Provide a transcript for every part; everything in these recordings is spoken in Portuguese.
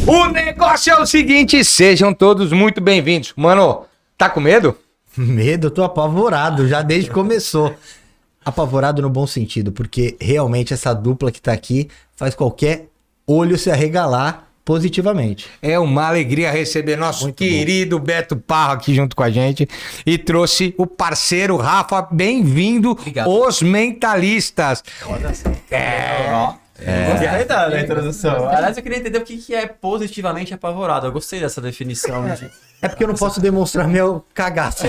O negócio é o seguinte, sejam todos muito bem-vindos. Mano, tá com medo? Medo, eu tô apavorado, já desde que começou. Apavorado no bom sentido, porque realmente essa dupla que tá aqui faz qualquer olho se arregalar positivamente. É uma alegria receber nosso Muito querido Beto Parro aqui junto com a gente e trouxe o parceiro Rafa, bem-vindo, Obrigado. os mentalistas. Gostei da introdução. Aliás, eu queria entender o que é positivamente apavorado. Eu gostei dessa definição. É porque eu não posso demonstrar meu cagaço.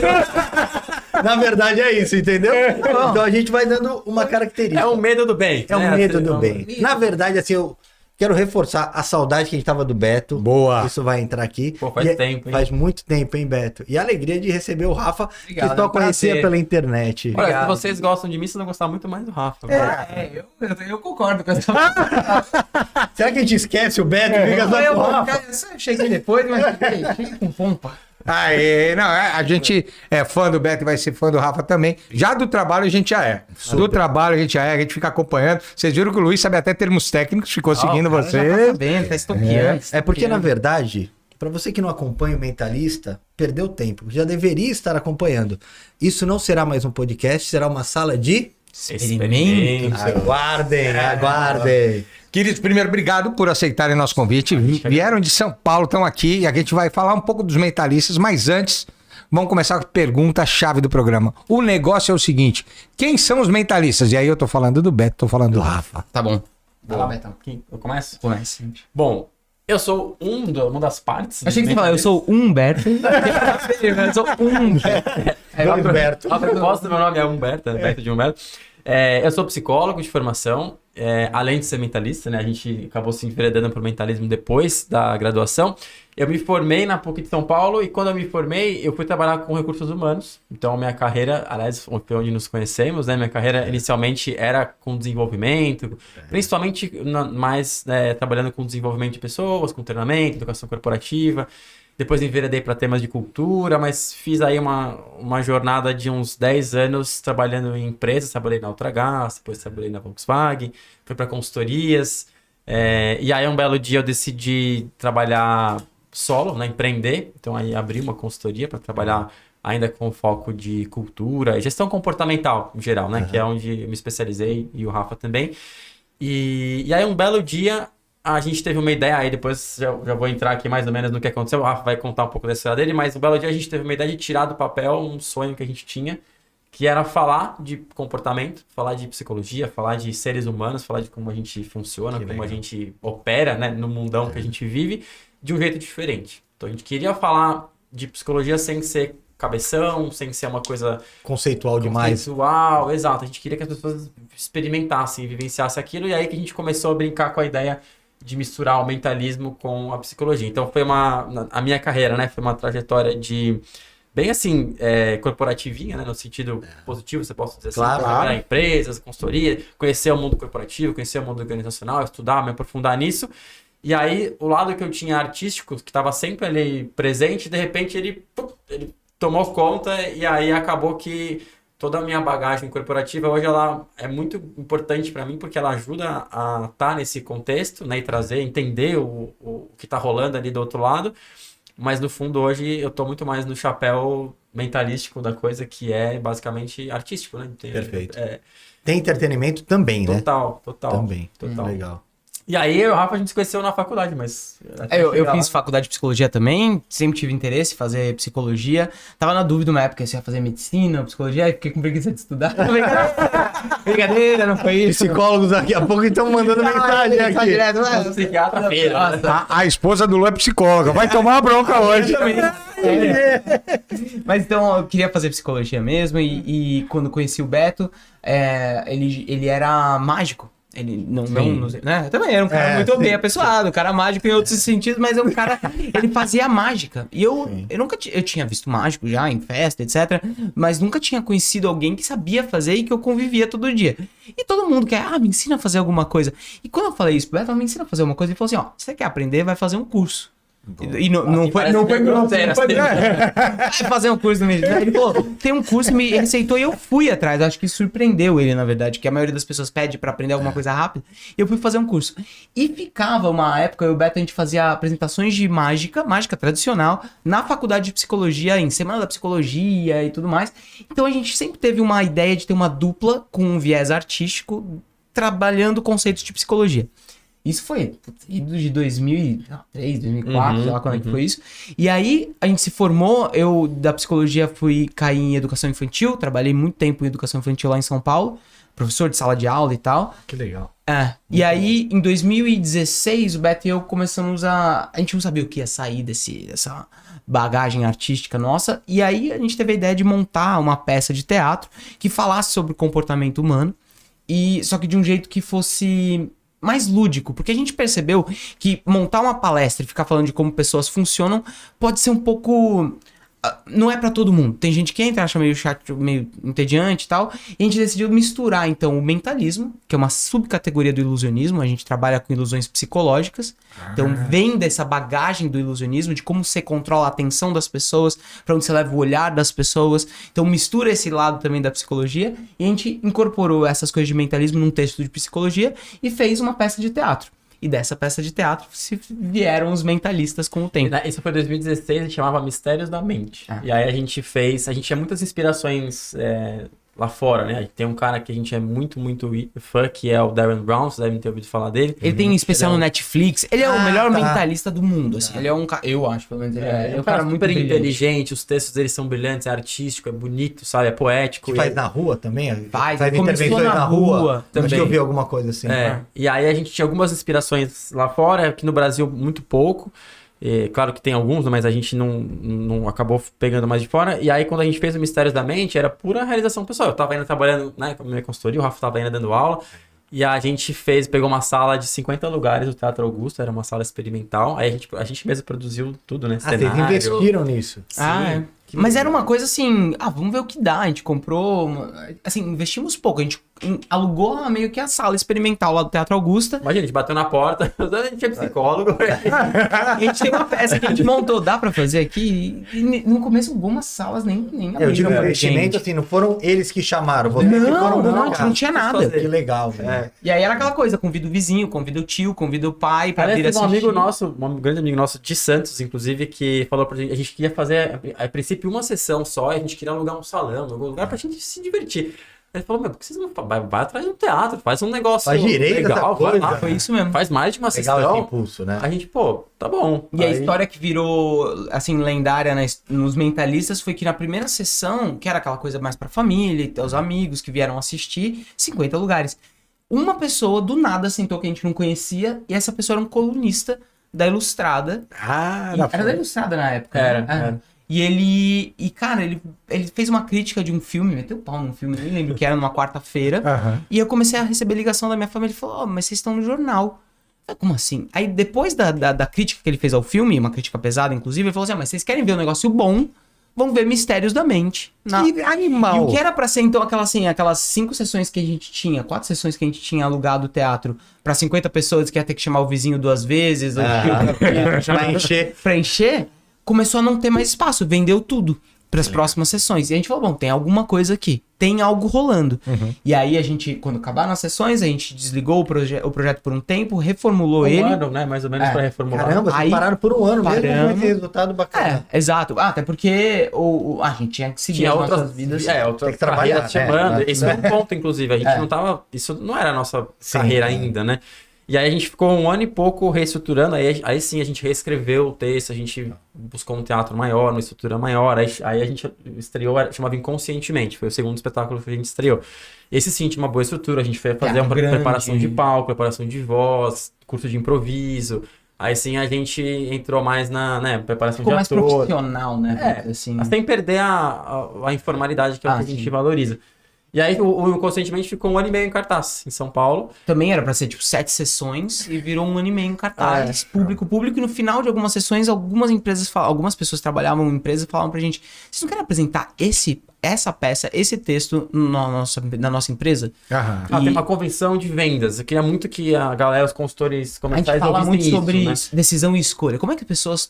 Na verdade é isso, entendeu? Então a gente vai dando uma característica. É o medo do bem. É o né? medo do bem. Na verdade, assim, eu quero reforçar a saudade que a gente tava do Beto. Boa. Isso vai entrar aqui. Pô, faz tempo, hein? Faz muito tempo, hein, Beto? E a alegria de receber o Rafa, Obrigado, que só é um conhecia prazer. pela internet. Olha, se Obrigado. vocês gostam de mim, vocês vão gostar muito mais do Rafa. Eu concordo com essa. Será que a gente esquece o Beto e fica só com o Rafa? Eu cheguei depois, mas cheguei com pompa. Aê, não, a gente é fã do Beto e vai ser fã do Rafa também. Já do trabalho a gente já é. Do trabalho a gente já é, a gente fica acompanhando. Vocês viram que o Luiz sabe até termos técnicos, ficou seguindo Tá você. sabendo, tá estoqueando. É porque, na verdade, para você que não acompanha o Mentalista, perdeu tempo. Já deveria estar acompanhando. Isso não será mais um podcast, será uma sala de... Experimento. Aguardem, aguardem. Queridos, primeiro, obrigado por aceitarem nosso convite. Vieram de São Paulo, estão aqui e a gente vai falar um pouco dos mentalistas, mas antes, vamos começar com a pergunta-chave do programa. O negócio é o seguinte: quem são os mentalistas? E aí eu tô falando do Beto, tô falando do Rafa. Tá bom. Vai lá, Betão. Eu começo? Começa. Bom, eu sou uma das partes. Achei que você ia falar, eu sou Humberto. Eu sou Humberto. Do Humberto. A proposta do meu nome é Humberto, é Beto de Humberto. Eu sou psicólogo de formação, além de ser mentalista, né? A gente acabou se enveredando para o mentalismo depois da graduação. Eu me formei na PUC de São Paulo e quando eu me formei, eu fui trabalhar com recursos humanos. Então, minha carreira, aliás, foi onde nos conhecemos, né? Minha carreira inicialmente era com desenvolvimento, principalmente mais trabalhando com desenvolvimento de pessoas, com treinamento, educação corporativa. Depois enveredei para temas de cultura, mas fiz aí uma jornada de uns 10 anos trabalhando em empresas. Trabalhei na Ultragaz, depois trabalhei na Volkswagen, fui para consultorias. E aí um belo dia eu decidi trabalhar solo, né, empreender. Então aí abri uma consultoria para trabalhar ainda com foco de cultura e gestão comportamental em geral, né? Que é onde eu me especializei e o Rafa também. E aí um belo dia a gente teve uma ideia, aí depois já vou entrar aqui mais ou menos no que aconteceu, o Rafa vai contar um pouco da história dele, mas um belo dia a gente teve uma ideia de tirar do papel um sonho que a gente tinha, que era falar de comportamento, falar de psicologia, falar de seres humanos, falar de como a gente funciona, como a gente opera, né, no mundão que a gente vive, de um jeito diferente. Então a gente queria falar de psicologia sem ser cabeção, sem ser uma coisa Conceitual demais. conceitual, exato. A gente queria que as pessoas experimentassem, vivenciassem aquilo, e aí que a gente começou a brincar com a ideia de misturar o mentalismo com a psicologia. Então foi a minha carreira, né? Foi uma trajetória de bem assim, corporativinha, né? No sentido positivo, você pode dizer Claro, assim, trabalhar em empresas, consultoria, conhecer o mundo corporativo, conhecer o mundo organizacional, estudar, me aprofundar nisso. E aí, o lado que eu tinha artístico, que estava sempre ali presente, de repente ele tomou conta e aí acabou que toda a minha bagagem corporativa hoje ela é muito importante para mim porque ela ajuda a estar nesse contexto, né, e trazer, entender o que está rolando ali do outro lado, mas no fundo hoje eu estou muito mais no chapéu mentalístico da coisa que é basicamente artístico, né? Perfeito. Tem entretenimento também, né? Total. Também. Total. Legal. E aí eu e o Rafa a gente se conheceu na faculdade, mas... Eu fiz faculdade de psicologia também, sempre tive interesse em fazer psicologia. Tava na dúvida uma época se ia fazer medicina ou psicologia, aí fiquei com preguiça de estudar. Brincadeira, não foi isso. Psicólogos daqui a pouco estão mandando mensagem aqui. Psiquiatra feira. A esposa do Lu é psicóloga, vai tomar uma bronca hoje. Mas então eu queria fazer psicologia mesmo e quando conheci o Beto, ele era mágico. Ele não né? Também era um cara muito bem apessoado, um cara mágico em outros sentidos, mas é um cara, ele fazia mágica. E eu nunca eu tinha visto mágico já em festa, etc, mas nunca tinha conhecido alguém que sabia fazer e que eu convivia todo dia. E todo mundo quer, me ensina a fazer alguma coisa. E quando eu falei isso pro Beto, me ensina a fazer uma coisa, ele falou assim, você quer aprender, vai fazer um curso. E não foi fazer um curso no meio. Ele falou, tem um curso, ele aceitou e eu fui atrás. Acho que surpreendeu ele, na verdade, que a maioria das pessoas pede pra aprender alguma coisa rápida. E eu fui fazer um curso. E ficava uma época, eu e o Beto, a gente fazia apresentações de mágica tradicional, na faculdade de psicologia, em Semana da Psicologia e tudo mais. Então a gente sempre teve uma ideia de ter uma dupla com um viés artístico, trabalhando conceitos de psicologia. Isso foi de 2003, 2004, sei lá quando é que foi isso. E aí, a gente se formou, eu da psicologia fui cair em educação infantil, trabalhei muito tempo em educação infantil lá em São Paulo, professor de sala de aula e tal. Que legal. E aí, em 2016, o Beto e eu começamos a gente não sabia o que ia sair dessa bagagem artística nossa, e aí a gente teve a ideia de montar uma peça de teatro que falasse sobre o comportamento humano, só que de um jeito que fosse mais lúdico, porque a gente percebeu que montar uma palestra e ficar falando de como pessoas funcionam pode ser um pouco... Não é pra todo mundo. Tem gente que entra, acha meio chato, meio entediante e tal. E a gente decidiu misturar, então, o mentalismo, que é uma subcategoria do ilusionismo. A gente trabalha com ilusões psicológicas. Então, vem dessa bagagem do ilusionismo, de como você controla a atenção das pessoas, pra onde você leva o olhar das pessoas. Então, mistura esse lado também da psicologia. E a gente incorporou essas coisas de mentalismo num texto de psicologia e fez uma peça de teatro. E dessa peça de teatro se vieram os mentalistas com o tempo. Isso foi em 2016, a gente chamava Mistérios da Mente. E aí a gente tinha muitas inspirações lá fora, né? Tem um cara que a gente é muito, muito fã, que é o Darren Brown, vocês devem ter ouvido falar dele. Ele tem um especial no Netflix. Ele é o melhor mentalista do mundo, assim. Ele é um cara, eu acho, pelo menos. Ele é um cara muito super inteligente, os textos dele são brilhantes, é artístico, é bonito, sabe? É poético. Que faz na rua também? Faz intervenções na rua também. Acho que eu vi alguma coisa assim. E aí a gente tinha algumas inspirações lá fora, aqui no Brasil muito pouco. Claro que tem alguns, mas a gente não acabou pegando mais de fora. E aí, quando a gente fez o Mistérios da Mente, era pura realização pessoal. Eu tava ainda trabalhando, né, com a minha consultoria, o Rafa tava ainda dando aula. E a gente pegou uma sala de 50 lugares do Teatro Augusto, era uma sala experimental. Aí a gente mesmo produziu tudo, né? Vocês investiram nisso? Sim. Mas era uma coisa assim, vamos ver o que dá. A gente comprou, assim, investimos pouco. A gente alugou meio que a sala experimental lá do Teatro Augusta. Imagina, a gente bateu na porta, a gente é psicólogo. A gente tem uma peça que a gente montou, dá pra fazer aqui. E no começo, algumas salas nem eu digo investimento, assim, não foram eles que chamaram. Vocês não, a gente não tinha nada. Que legal, velho. E aí era aquela coisa, convida o vizinho, convida o tio, convida o pai pra vir assistir. Um grande amigo nosso de Santos, inclusive, que falou pra gente, a gente queria fazer, a princípio, uma sessão só, e a gente queria alugar um salão, algum lugar pra gente se divertir. Ele falou, por que vocês não vai atrás do teatro, faz um negócio legal, vai lá. Foi isso mesmo. Faz mais de uma legal sessão. Esse impulso, né? A gente, tá bom. E a história que virou, assim, lendária nos mentalistas foi que na primeira sessão, que era aquela coisa mais pra família, os amigos que vieram assistir, 50 lugares. Uma pessoa do nada sentou que a gente não conhecia, e essa pessoa era um colunista da Ilustrada. Era da Ilustrada na época. Era. E ele fez uma crítica de um filme, meteu o pau num filme, nem lembro que era, numa quarta-feira. E eu comecei a receber ligação da minha família, ele falou, mas vocês estão no jornal. Eu, como assim? Aí depois da crítica que ele fez ao filme, uma crítica pesada inclusive, ele falou assim, mas vocês querem ver um negócio bom, vão ver Mistérios da Mente. Que animal! E o que era pra ser, então, aquelas 5 sessões que a gente tinha, 4 sessões que a gente tinha alugado o teatro pra 50 pessoas, que ia ter que chamar o vizinho 2 vezes, pra encher, começou a não ter mais espaço, vendeu tudo pras próximas sessões. E a gente falou, bom, tem alguma coisa aqui, tem algo rolando. E aí a gente, quando acabaram as sessões, a gente desligou o projeto por um tempo, reformulou ele. Um ano, né? Mais ou menos pra reformular. Caramba, vocês pararam por um ano mesmo com esse resultado bacana. Exato. Até porque a gente tinha que seguir as nossas vidas. Tem que trabalhar, chamando. Isso é um ponto, inclusive. A gente não tava... Isso não era a nossa carreira ainda, né? E aí a gente ficou um ano e pouco reestruturando, aí sim a gente reescreveu o texto, a gente buscou um teatro maior, uma estrutura maior, aí a gente estreou, chamava Inconscientemente, foi o segundo espetáculo que a gente estreou. Esse sim tinha uma boa estrutura, a gente foi fazer uma preparação de palco, preparação de voz, curso de improviso, aí sim a gente entrou mais na preparação de ator. Ficou mais profissional, né? Assim, sem perder a informalidade que é o que a gente valoriza. E aí, o Inconscientemente ficou 1 ano e meio em cartaz, em São Paulo. Também era pra ser, 7 sessões e virou 1 ano e meio em cartaz. Público. E no final de algumas sessões, algumas pessoas trabalhavam em empresas e falavam pra gente, vocês não querem apresentar essa peça, esse texto na nossa empresa. Tem uma convenção de vendas. Eu queria muito que a galera, os consultores comerciais, a gente fala muito sobre né? decisão e escolha. Como é que pessoas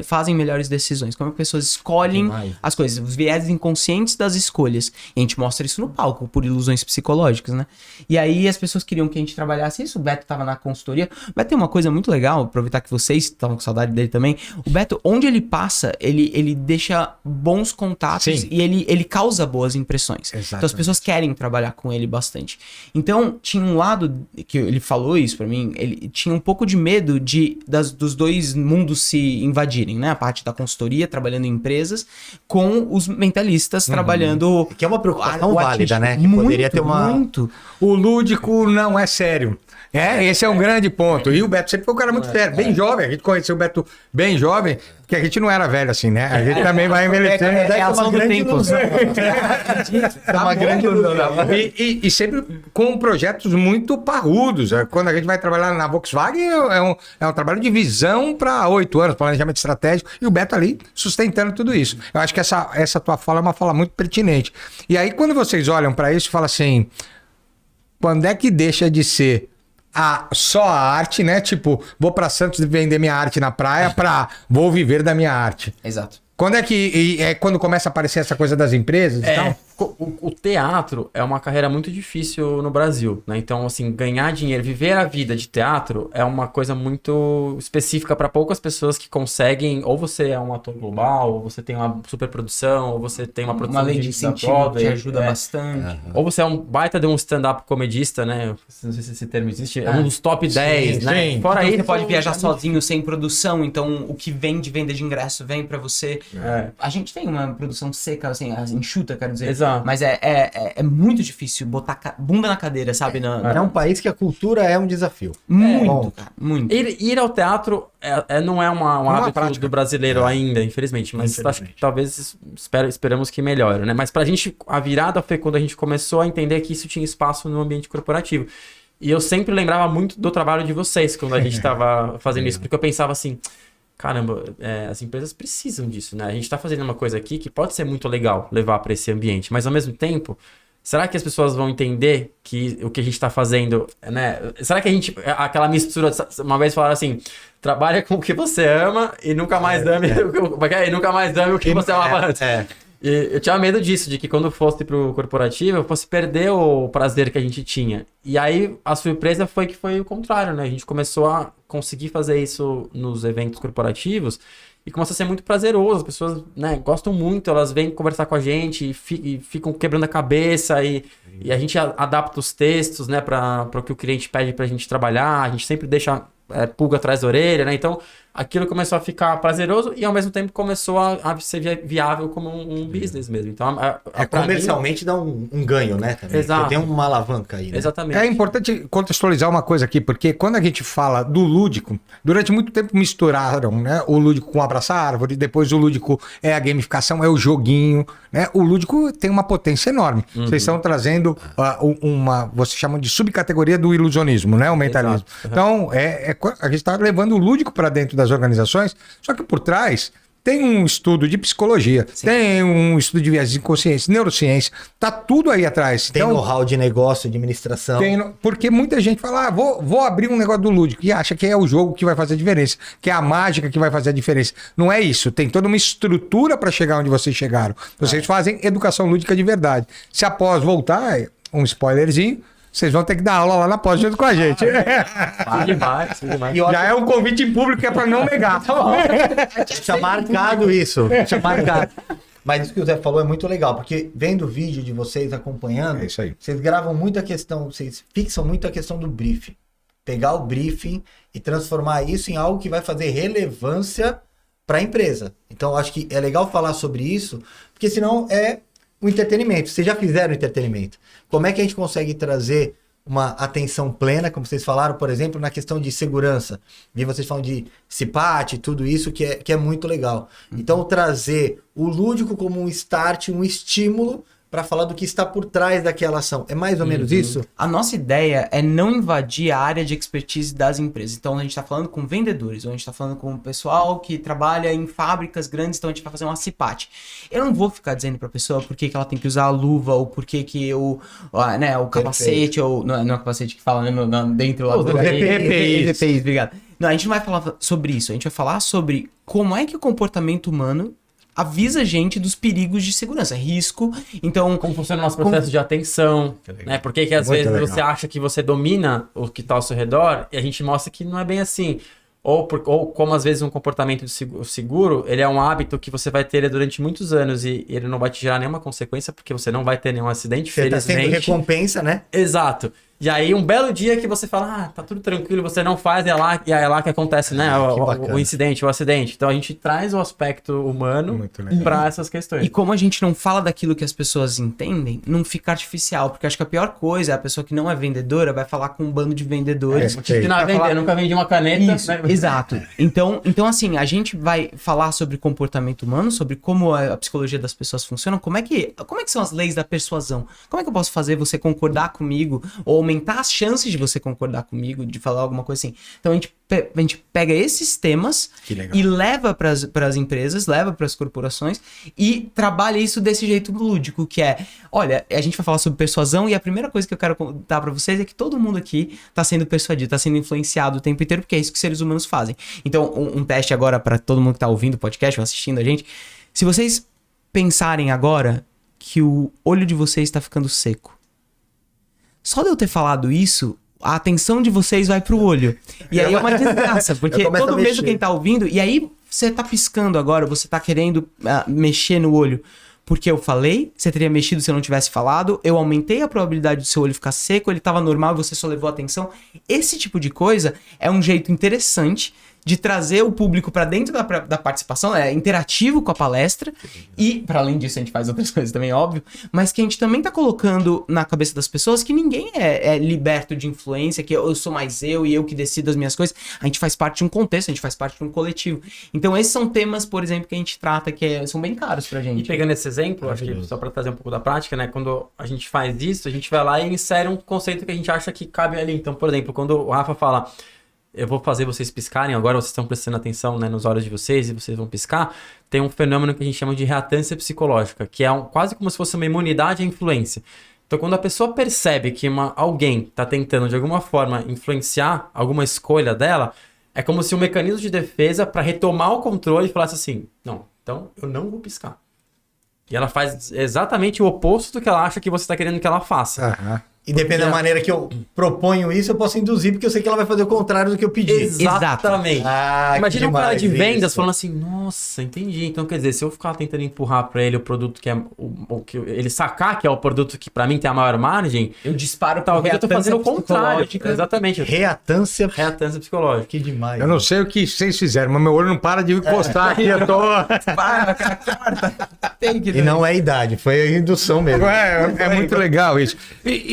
fazem melhores decisões? Como é que pessoas escolhem as coisas? Os viéses inconscientes das escolhas. E a gente mostra isso no palco, por ilusões psicológicas, né? E aí as pessoas queriam que a gente trabalhasse isso. O Beto estava na consultoria. O Beto tem uma coisa muito legal, aproveitar que vocês estavam com saudade dele também. O Beto, onde ele passa, ele deixa bons contatos. Sim. E ele causa boas impressões. Exatamente. Então as pessoas querem trabalhar com ele bastante. Então tinha um lado que ele falou isso pra mim, ele tinha um pouco de medo dos dois mundos se invadirem, né? A parte da consultoria, trabalhando em empresas, com os mentalistas trabalhando... Que é uma preocupação o válida, né? Que muito, poderia ter uma... Muito. O lúdico não é sério. Esse é um grande ponto. E o Beto sempre foi um cara muito sério, bem jovem. A gente conheceu o Beto bem jovem, porque a gente não era velho assim, né? A gente também vai envelhecendo. É a ação do tempo. É uma grande ilusão. E sempre com projetos muito parrudos. Quando a gente vai trabalhar na Volkswagen, é um trabalho de visão para 8 anos, planejamento estratégico, e o Beto ali sustentando tudo isso. Eu acho que essa tua fala é uma fala muito pertinente. E aí, quando vocês olham para isso, falam assim, quando é que deixa de ser só a arte, né? Tipo, vou para Santos vender minha arte na praia vou viver da minha arte. Exato. Quando é que quando começa a aparecer essa coisa das empresas e tal? O teatro é uma carreira muito difícil no Brasil, né? Então, assim, ganhar dinheiro, viver a vida de teatro é uma coisa muito específica para poucas pessoas que conseguem. Ou você é um ator global, ou você tem uma superprodução, ou você tem uma produção lei de incentivo que ajuda bastante. Ou você é um baita de um stand-up comedista, né? Não sei se esse termo existe. É um dos top 10, né? Sim. Fora Então isso, você pode viajar sozinho, sem produção. Então, o que vem de venda de ingresso vem para você. A gente tem uma produção seca, assim, enxuta, quero dizer. Exato. Mas é muito difícil botar bunda na cadeira, sabe? É um país que a cultura é um desafio. Muito, cara. Muito. Ir ao teatro não é um hábito prática do brasileiro ainda, infelizmente. Mas acho que talvez esperamos que melhore, né? Mas pra gente, a virada foi quando a gente começou a entender que isso tinha espaço no ambiente corporativo. E eu sempre lembrava muito do trabalho de vocês quando a gente tava fazendo isso. Porque eu pensava assim... Caramba, as empresas precisam disso, né? A gente tá fazendo uma coisa aqui que pode ser muito legal levar para esse ambiente, mas ao mesmo tempo, será que as pessoas vão entender que o que a gente tá fazendo, né? Será que aquela mistura, uma vez falaram assim, trabalha com o que você ama e nunca mais ame o que você amava antes. E eu tinha medo disso, de que quando fosse pro corporativo, eu fosse perder o prazer que a gente tinha. E aí, a surpresa foi que foi o contrário, né? A gente começou a conseguir fazer isso nos eventos corporativos e começou a ser muito prazeroso. As pessoas, né, gostam muito, elas vêm conversar com a gente e ficam quebrando a cabeça e a gente adapta os textos, né, para o que o cliente pede pra gente trabalhar. A gente sempre deixa pulga atrás da orelha, né? Então, aquilo começou a ficar prazeroso e ao mesmo tempo começou a ser viável como um business mesmo. Então, comercialmente dá um ganho, né? Também. Exato. Tem uma alavanca aí, né? Exatamente. É importante contextualizar uma coisa aqui, porque quando a gente fala do lúdico, durante muito tempo misturaram, né, o lúdico com abraçar árvore, depois o lúdico é a gamificação, é o joguinho, né? O lúdico tem uma potência enorme. Vocês estão trazendo vocês chamam de subcategoria do ilusionismo, né? O mentalismo. Exato. Então, a gente está levando o lúdico para dentro das organizações, só que por trás tem um estudo de psicologia, tem um estudo de viés de inconsciência, neurociência, tá tudo aí atrás. Tem know-how de negócio, de administração. Porque muita gente fala, vou abrir um negócio do lúdico e acha que é o jogo que vai fazer a diferença, que é a mágica que vai fazer a diferença. Não é isso, tem toda uma estrutura para chegar onde vocês chegaram. Vocês fazem educação lúdica de verdade. Se após voltar, um spoilerzinho, vocês vão ter que dar aula lá na pós junto com a gente. Demais. Já é um convite em público que é para não negar. Deixa marcado isso. Deixa marcado. Mas isso que o Zé falou é muito legal, porque vendo o vídeo de vocês acompanhando, É isso aí. vocês gravam muito a questão, vocês fixam muito a questão do briefing. Pegar o briefing e transformar isso em algo que vai fazer relevância para a empresa. Então, acho que é legal falar sobre isso, porque senão é o entretenimento. Vocês já fizeram entretenimento. Como é que a gente consegue trazer uma atenção plena, como vocês falaram, por exemplo, na questão de segurança? E vocês falam de CPAT, tudo isso que é muito legal. Então, trazer o lúdico como um start, um estímulo para falar do que está por trás daquela ação. É mais ou menos isso? A nossa ideia é não invadir a área de expertise das empresas. Então a gente está falando com vendedores, ou a gente está falando com o pessoal que trabalha em fábricas grandes, então a gente vai fazer um CIPAT. Eu não vou ficar dizendo para a pessoa por que ela tem que usar a luva, ou por que o capacete, ou não é o capacete que fala, né, dentro lá do EPIs, obrigado. Não, a gente não vai falar sobre isso, a gente vai falar sobre como é que o comportamento humano avisa a gente dos perigos de segurança, risco. Então, como funciona o nosso processo de atenção, né? Por que às vezes você acha que você domina o que está ao seu redor e a gente mostra que não é bem assim. Ou como às vezes um comportamento seguro, ele é um hábito que você vai ter durante muitos anos e ele não vai te gerar nenhuma consequência porque você não vai ter nenhum acidente, você felizmente. Tá tendo recompensa, né? Exato. E aí, um belo dia que você fala, tá tudo tranquilo, você não faz, e é lá que acontece, né? O incidente, o acidente. Então, a gente traz o aspecto humano para essas questões. E como a gente não fala daquilo que as pessoas entendem, não fica artificial. Porque eu acho que a pior coisa é a pessoa que não é vendedora vai falar com um bando de vendedores. Eu nunca vendi uma caneta. Isso, né? Exato. Então, assim, a gente vai falar sobre comportamento humano, sobre como a psicologia das pessoas funciona, como é que são as leis da persuasão. Como é que eu posso fazer você concordar comigo ou aumentar as chances de você concordar comigo, de falar alguma coisa assim. Então a gente pega esses temas e leva para as empresas, leva para as corporações e trabalha isso desse jeito lúdico, que é, olha, a gente vai falar sobre persuasão e a primeira coisa que eu quero contar para vocês é que todo mundo aqui está sendo persuadido, está sendo influenciado o tempo inteiro, porque é isso que seres humanos fazem. Então, um teste agora para todo mundo que está ouvindo o podcast ou assistindo a gente, se vocês pensarem agora que o olho de vocês está ficando seco, só de eu ter falado isso, a atenção de vocês vai pro olho. E aí é uma desgraça, porque todo mesmo quem tá ouvindo... E aí você tá piscando agora, você tá querendo mexer no olho. Porque eu falei, você teria mexido se eu não tivesse falado, eu aumentei a probabilidade do seu olho ficar seco, ele tava normal e você só levou atenção. Esse tipo de coisa é um jeito interessante de trazer o público para dentro da participação, é interativo com a palestra, e para além disso a gente faz outras coisas também, óbvio, mas que a gente também tá colocando na cabeça das pessoas que ninguém é liberto de influência, que eu sou mais eu e eu que decido as minhas coisas. A gente faz parte de um contexto, a gente faz parte de um coletivo. Então esses são temas, por exemplo, que a gente trata que são bem caros pra gente. E pegando esse exemplo, acho que só para trazer um pouco da prática, né, quando a gente faz isso, a gente vai lá e insere um conceito que a gente acha que cabe ali. Então, por exemplo, quando o Rafa fala... Eu vou fazer vocês piscarem, agora vocês estão prestando atenção, né, nos olhos de vocês e vocês vão piscar. Tem um fenômeno que a gente chama de reatância psicológica, que é quase como se fosse uma imunidade à influência. Então, quando a pessoa percebe que alguém está tentando, de alguma forma, influenciar alguma escolha dela, é como se um mecanismo de defesa para retomar o controle falasse assim, não, então eu não vou piscar. E ela faz exatamente o oposto do que ela acha que você está querendo que ela faça. Uhum. E depende da maneira que eu proponho isso, eu posso induzir, porque eu sei que ela vai fazer o contrário do que eu pedi. Exatamente. Imagina um cara de vendas isso. falando assim, nossa, entendi. Então, quer dizer, se eu ficar tentando empurrar para ele o produto que é o que ele sacar que é o produto que para mim tem a maior margem, eu disparo talvez eu tô fazendo o contrário. Exatamente. Reatância psicológica. Que demais. Eu não sei o que vocês fizeram, mas meu olho não para de encostar aqui. Eu tô... E não é idade, foi a indução mesmo. É muito legal isso.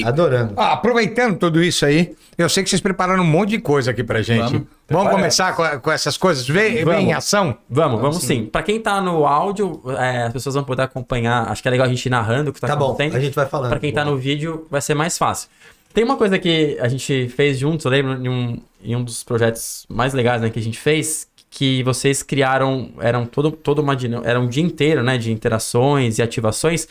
Adorando. Aproveitando tudo isso aí, eu sei que vocês prepararam um monte de coisa aqui pra gente. Vamos começar com essas coisas? Vem em ação? Vamos sim. Pra quem tá no áudio, as pessoas vão poder acompanhar. Acho que é legal a gente ir narrando o que tá acontecendo. Bom, a gente vai falando. Pra quem tá no vídeo, vai ser mais fácil. Tem uma coisa que a gente fez juntos, eu lembro, em um dos projetos mais legais, né, que a gente fez, que vocês criaram, era um dia inteiro, né, de interações e ativações.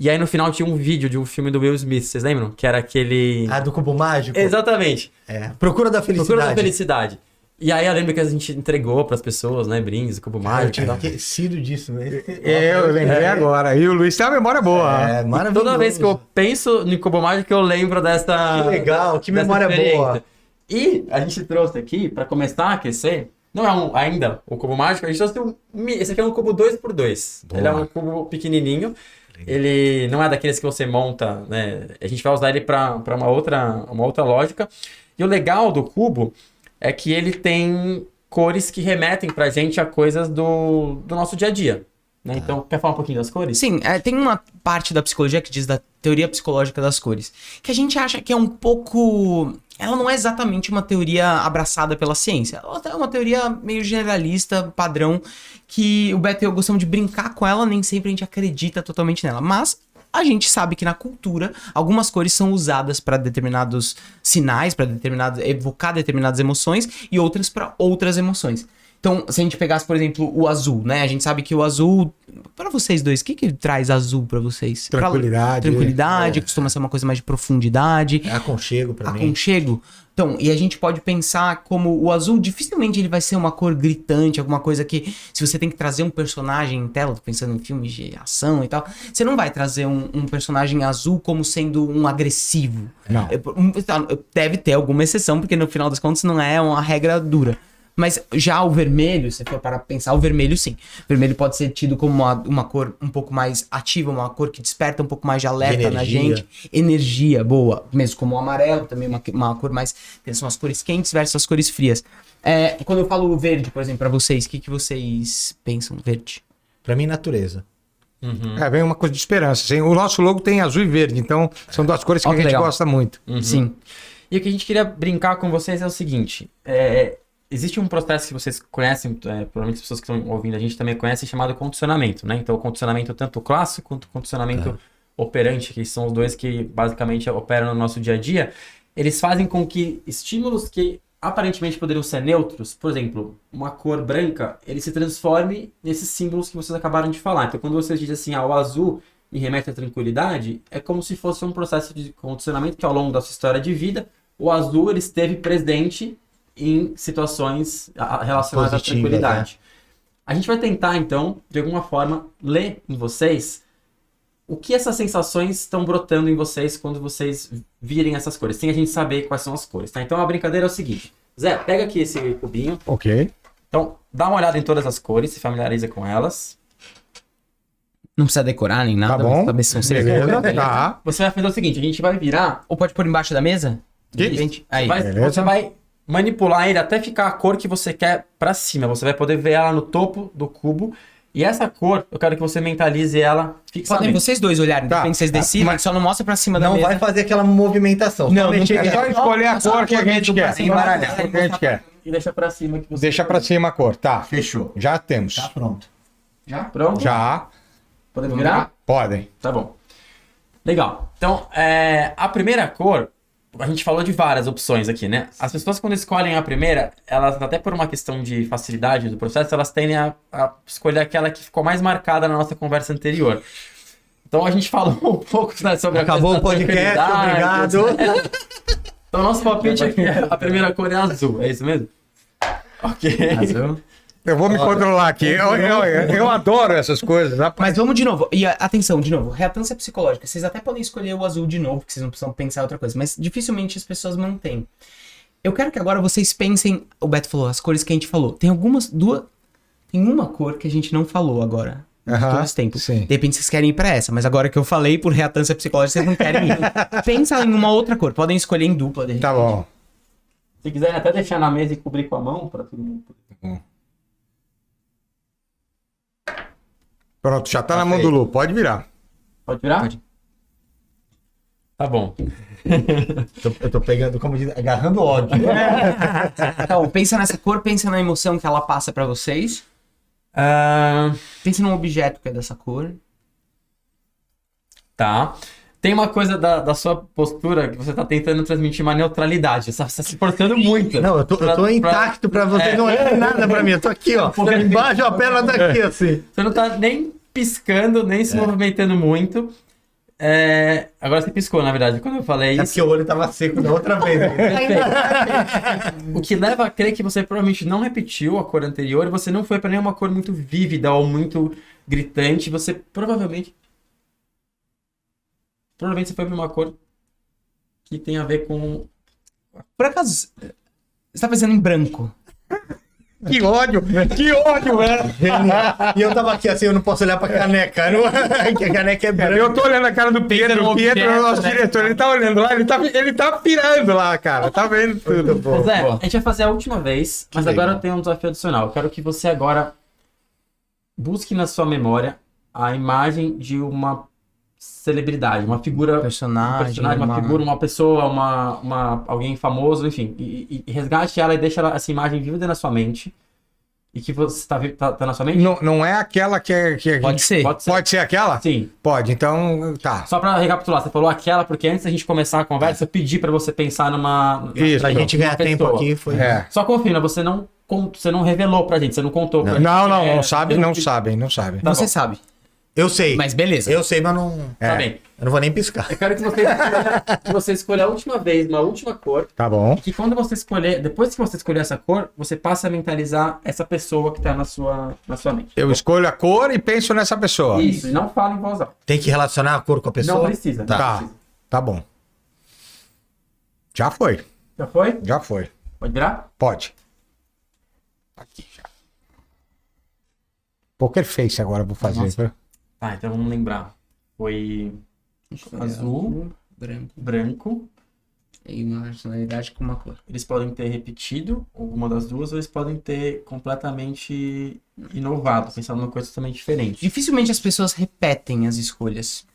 E aí no final tinha um vídeo de um filme do Will Smith, vocês lembram? Que era aquele... do cubo mágico? Exatamente. Procura da Felicidade. E aí eu lembro que a gente entregou pras pessoas, né, brindes, cubo mágico. Eu tinha esquecido disso mesmo. Eu lembrei agora. E o Luiz tem uma memória boa. Maravilhoso. Toda vez que eu penso no cubo mágico, eu lembro dessa... Que legal, que memória boa. E a gente trouxe aqui, pra começar a aquecer, não é ainda o cubo mágico, a gente trouxe esse aqui é um cubo 2x2. Ele é um cubo pequenininho. Ele não é daqueles que você monta, né? A gente vai usar ele para uma outra lógica. E o legal do cubo é que ele tem cores que remetem pra gente a coisas do nosso dia a dia. Né? Então, quer falar um pouquinho das cores? Sim, tem uma parte da psicologia que diz da teoria psicológica das cores, que a gente acha que é um pouco... Ela não é exatamente uma teoria abraçada pela ciência. Ela é uma teoria meio generalista, padrão, que o Beto e eu gostamos de brincar com ela, nem sempre a gente acredita totalmente nela. Mas a gente sabe que na cultura, algumas cores são usadas para determinados sinais, para evocar determinadas emoções e outras para outras emoções. Então, se a gente pegasse, por exemplo, o azul, né? A gente sabe que o azul, para vocês dois, o que traz azul para vocês? Tranquilidade. Tranquilidade, costuma ser uma coisa mais de profundidade. É aconchego pra mim. Aconchego. Então, e a gente pode pensar como o azul dificilmente ele vai ser uma cor gritante, alguma coisa que, se você tem que trazer um personagem em tela, tô pensando em filmes de ação e tal, você não vai trazer um personagem azul como sendo um agressivo. Não. Deve ter alguma exceção, porque no final das contas não é uma regra dura. Mas já o vermelho, se for para pensar, o vermelho sim. O vermelho pode ser tido como uma cor um pouco mais ativa, uma cor que desperta um pouco mais de alerta na gente. Energia, boa. Mesmo como o amarelo, também uma cor mais... São as cores quentes versus as cores frias. Quando eu falo verde, por exemplo, para vocês, o que vocês pensam verde? Pra mim, natureza. Vem uma coisa de esperança. Assim. O nosso logo tem azul e verde, então são duas cores que a gente legal. gosta muito. Sim. E o que a gente queria brincar com vocês é o seguinte: existe um processo que vocês conhecem, provavelmente as pessoas que estão ouvindo a gente também conhecem, chamado condicionamento, né? Então, o condicionamento tanto clássico quanto o condicionamento operante, que são os dois que basicamente operam no nosso dia a dia, eles fazem com que estímulos que aparentemente poderiam ser neutros, por exemplo, uma cor branca, ele se transforme nesses símbolos que vocês acabaram de falar. Então, quando vocês dizem assim, o azul me remete à tranquilidade, é como se fosse um processo de condicionamento que ao longo da sua história de vida, o azul ele esteve presente em situações relacionadas à tranquilidade. A gente vai tentar, então, de alguma forma, ler em vocês o que essas sensações estão brotando em vocês quando vocês virem essas cores, sem a gente saber quais são as cores, tá? Então, a brincadeira é o seguinte. Zé, pega aqui esse cubinho. Ok. Então, dá uma olhada em todas as cores, se familiariza com elas. Não precisa decorar nem nada. Tá bom. Saber se são Beleza. Tá. Você vai fazer o seguinte, a gente vai virar... Ou pode pôr embaixo da mesa? Aí. Você vai manipular ele até ficar a cor que você quer pra cima. Você vai poder ver ela no topo do cubo. E essa cor, eu quero que você mentalize ela fixamente. Podem vocês dois olharem, Tá. de repente vocês decidem, mas só não mostra pra cima da Não mesa. vai fazer aquela movimentação. Não, mexer É só escolher a cor que a gente quer. Sem embaralhar. A cor que a gente quer. E deixa pra cima que você... Deixa pra cima a cor. Tá. Fechou. Já temos. Tá pronto. Já? Pronto? Já. Podemos virar? Podem. Tá bom. Legal. Então, a primeira cor, a gente falou de várias opções aqui, né? As pessoas, quando escolhem a primeira, elas, até por uma questão de facilidade do processo, elas tendem a escolher aquela que ficou mais marcada na nossa conversa anterior. Então, a gente falou um pouco, né, sobre Acabou a o podcast, obrigado. Então, nosso palpite é que a primeira cor é azul, é isso mesmo? Ok. Azul. Eu vou me controlar aqui. Eu adoro essas coisas. Mas vamos de novo. E atenção, de novo, reatância psicológica. Vocês até podem escolher o azul de novo, porque vocês não precisam pensar em outra coisa. Mas dificilmente as pessoas mantêm. Eu quero que agora vocês pensem... O Beto falou, as cores que a gente falou. Tem tem uma cor que a gente não falou agora. Todo esse tempo. Sim. De repente vocês querem ir pra essa. Mas agora que eu falei por reatância psicológica, vocês não querem ir. Pensa em uma outra cor. Podem escolher em dupla, de repente. Tá bom. Se quiserem até deixar na mesa e cobrir com a mão, para todo mundo. Pronto, já tá na mão do Lu. Pode virar. Pode virar? Pode. Tá bom. Eu tô pegando, como diz, agarrando ódio. Então, pensa nessa cor, pensa na emoção que ela passa pra vocês. Pensa num objeto que é dessa cor. Tá. Tem uma coisa da sua postura que você tá tentando transmitir uma neutralidade. Você tá se portando muito. Não, eu tô intacto pra vocês não olharem nada pra mim. Eu tô aqui, ó. Embaixo a perna daqui, assim. Você não tá nem piscando, nem se movimentando muito. Agora você piscou, na verdade, quando eu falei É isso. porque o olho tava seco da outra vez. Perfeito. O que leva a crer que você provavelmente não repetiu a cor anterior e você não foi pra nenhuma cor muito vívida ou muito gritante. Você provavelmente você foi pra uma cor que tem a ver com... Por acaso, você tá pensando em branco. Que ódio! Que ódio, velho! E eu tava aqui assim, eu não posso olhar pra caneca. Que a caneca é branca. Eu tô olhando a cara do Pedro. O Pedro é o nosso né? diretor. Ele tá olhando lá, ele tá pirando lá, cara. Tá vendo tudo. bom. Zé, a gente vai fazer a última vez, mas legal. agora eu tenho um desafio adicional. Eu quero que você agora busque na sua memória a imagem de uma celebridade, uma figura, Personagem, uma figura, uma pessoa, alguém famoso, enfim, e resgate ela e deixa essa imagem vívida na sua mente. E que você tá na sua mente? Não é aquela que a gente... Pode ser. Pode ser aquela? Sim. Pode, então tá. Só pra recapitular, você falou aquela porque antes da gente começar a conversa, eu pedi pra você pensar numa... Isso. Pra gente ganhar tempo aqui, foi... É. Só confirma, você não revelou pra gente, você não contou pra gente. Não sabem, não sabem. Tá Você bom. sabe. Eu sei. Mas beleza. Eu sei, mas não... Tá bem. Eu não vou nem piscar. Eu quero que você escolha a última vez, uma última cor. Tá bom. Que quando você escolher, depois que você escolher essa cor, você passa a mentalizar essa pessoa que tá na sua mente. Eu escolho a cor e penso nessa pessoa. Isso, e não fala em voz alta. Tem que relacionar a cor com a pessoa? Não precisa. Tá. Não Tá, precisa. tá bom. Já foi. Já foi? Já foi. Pode virar? Pode. Aqui já. Poker Face agora eu vou fazer. Nossa. Tá, então vamos lembrar. Foi azul, branco. E uma personalidade com uma cor. Eles podem ter repetido alguma das duas, ou eles podem ter completamente inovado, pensado numa coisa totalmente diferente. Dificilmente as pessoas repetem as escolhas.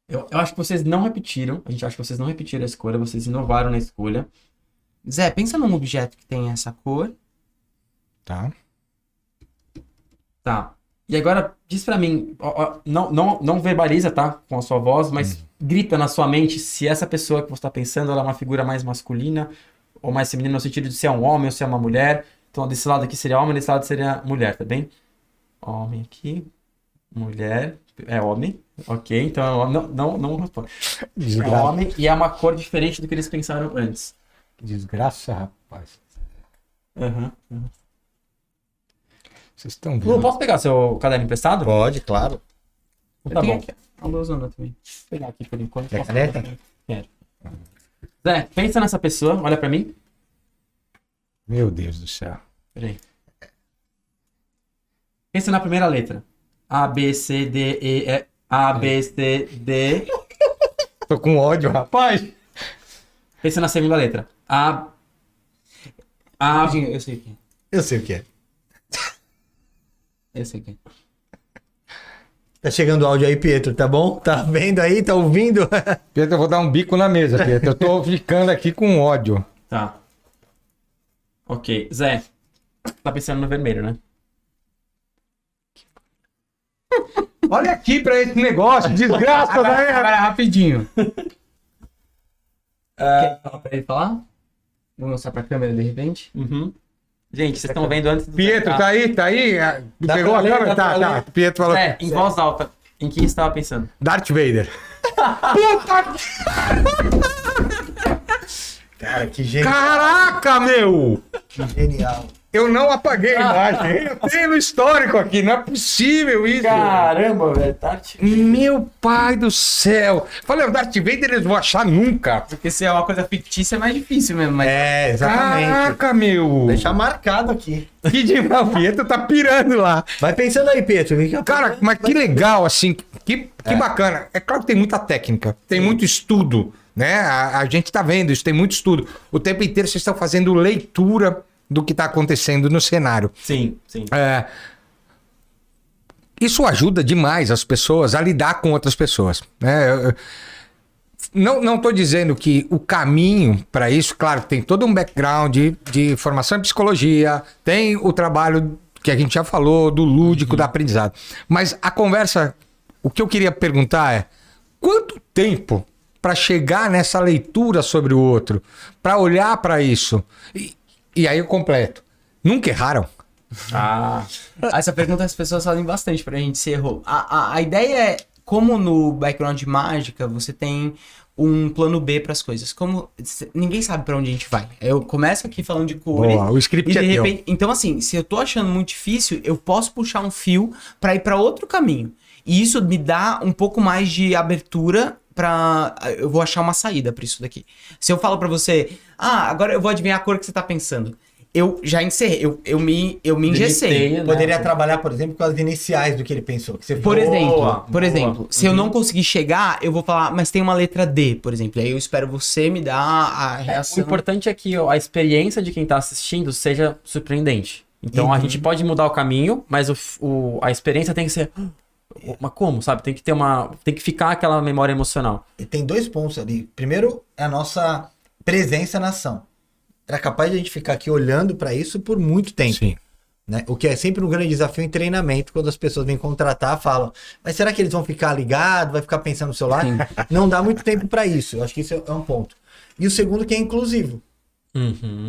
Eu acho que vocês não repetiram. A gente acha que vocês não repetiram a escolha, vocês inovaram na escolha. Zé, pensa num objeto que tem essa cor. Tá. Tá. E agora, diz pra mim, não verbaliza, tá? Com a sua voz, mas grita na sua mente se essa pessoa que você tá pensando, ela é uma figura mais masculina ou mais feminina, no sentido de se é um homem ou se é uma mulher. Então, desse lado aqui seria homem, desse lado seria mulher, tá bem? Homem aqui, mulher, é homem, ok? Então, não responde. É Desgraça. homem e é uma cor diferente do que eles pensaram antes. Desgraça, rapaz. Aham. Vocês estão Lu, vendo? posso pegar seu caderno emprestado? Pode, claro. Tá bom. Aqui a luzona também. Vou pegar aqui por enquanto. Quer Posso caneta? pegar? Quero. Zé, pensa nessa pessoa, olha pra mim. Meu Deus do céu. Peraí. Pensa na primeira letra. A, B, C, D, E, F. A, B, C, D. Tô com ódio, rapaz. Pensa na segunda letra. A. Rapidinho, eu sei o que é. Eu sei o que é. Eu sei o que é. Tá chegando o áudio aí, Pietro, tá bom? Tá vendo aí? Tá ouvindo? Pedro, eu vou dar um bico na mesa, Pedro. Eu tô ficando aqui com ódio. Tá. Ok. Zé, tá pensando no vermelho, né? Olha aqui pra esse negócio, desgraça, Agora, né? agora rapidinho. Quer falar pra ele falar? Vou mostrar pra câmera de repente. Uhum. Gente, vocês estão vendo antes do Pietro, tá aí? Tá aí? Dá Pegou pra a ler, câmera? dá Tá, pra tá. ler. Pietro falou. Zé, em voz alta. Em que você estava pensando? Darth Vader. Cara, que genial. Caraca, meu! Que genial. Eu não apaguei a imagem. Eu tenho no histórico aqui. Não é possível isso. Caramba, velho. Tati. Meu pai do céu. Falei, o Darth Vader eles vão achar nunca. Porque se é uma coisa fictícia é mais difícil mesmo. Mas É, exatamente. Caraca, meu. Deixar marcado aqui. Que demais. O Pietro tá pirando lá. Vai pensando aí, Pietro. Cara, mas que legal, assim. Que bacana. É claro que tem muita técnica. Tem muito estudo, né? A gente tá vendo isso. Tem muito estudo. O tempo inteiro vocês estão fazendo leitura do que tá acontecendo no cenário. Sim, sim. Isso ajuda demais as pessoas a lidar com outras pessoas, né? Não estou dizendo que o caminho para isso, claro, tem todo um background de formação em psicologia, tem o trabalho que a gente já falou do lúdico, do aprendizado. Mas a conversa, o que eu queria perguntar é, quanto tempo para chegar nessa leitura sobre o outro, para olhar para isso? E aí eu completo. Nunca erraram? Ah, essa pergunta as pessoas fazem bastante pra gente se errou. A ideia é, como no background de mágica, você tem um plano B pras coisas. Como ninguém sabe pra onde a gente vai. Eu começo aqui falando de cores. Boa, o script e de é teu. repente, então assim, se eu tô achando muito difícil, eu posso puxar um fio pra ir pra outro caminho. E isso me dá um pouco mais de abertura pra... Eu vou achar uma saída pra isso daqui. Se eu falo pra você, agora eu vou adivinhar a cor que você tá pensando. Eu já encerrei, eu me engessei. Delitei, né? Poderia trabalhar, por exemplo, com as iniciais do que ele pensou. Que você Por falou. exemplo, se eu não conseguir chegar, eu vou falar, mas tem uma letra D, por exemplo. Aí eu espero você me dar a O reação. importante é que a experiência de quem tá assistindo seja surpreendente. Então a gente pode mudar o caminho, mas a experiência tem que ser... Mas como, sabe? Tem que ficar aquela memória emocional. E tem dois pontos ali. Primeiro, é a nossa presença na ação. era capaz de a gente ficar aqui olhando para isso por muito tempo. Sim. Né? O que é sempre um grande desafio em treinamento, quando as pessoas vêm contratar, falam, mas será que eles vão ficar ligados, vai ficar pensando no celular? Não dá muito tempo para isso. Eu acho que isso é um ponto. E o segundo que é inclusivo.